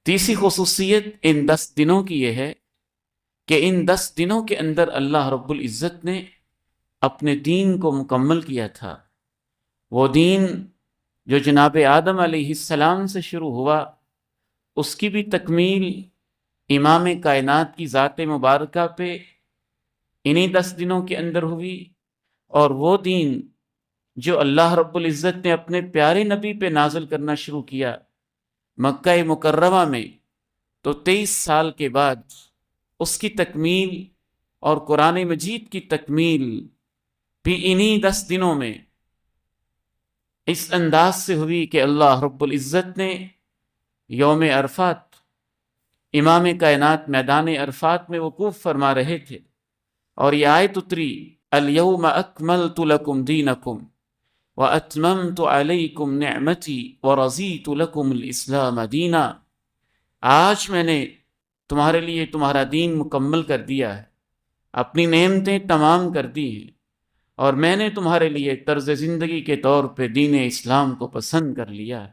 تیسری خصوصیت ان 10 دنوں کی یہ ہے کہ ان 10 دنوں کے اندر اللہ رب العزت نے اپنے دین کو مکمل کیا تھا۔ وہ دین جو جناب آدم علیہ السلام سے شروع ہوا، اس کی بھی تکمیل امام کائنات کی ذات مبارکہ پہ انہی 10 دنوں کے اندر ہوئی، اور وہ دین جو اللہ رب العزت نے اپنے پیارے نبی پہ نازل کرنا شروع کیا مکہ مکرمہ میں، تو 23 سال کے بعد اس کی تکمیل اور قرآن مجید کی تکمیل بھی انہی 10 دنوں میں اس انداز سے ہوئی کہ اللہ رب العزت نے یوم عرفات، امام کائنات میدان عرفات میں وقوف فرما رہے تھے، اور یہ آیت اتری، الیوم اکملت لکم دینکم واتممت علیکم نعمتی ورضیت لکم الاسلام دینا۔ آج میں نے تمہارے لیے تمہارا دین مکمل کر دیا ہے، اپنی نعمتیں تمام کر دی ہیں، اور میں نے تمہارے لیے طرز زندگی کے طور پہ دین اسلام کو پسند کر لیا ہے۔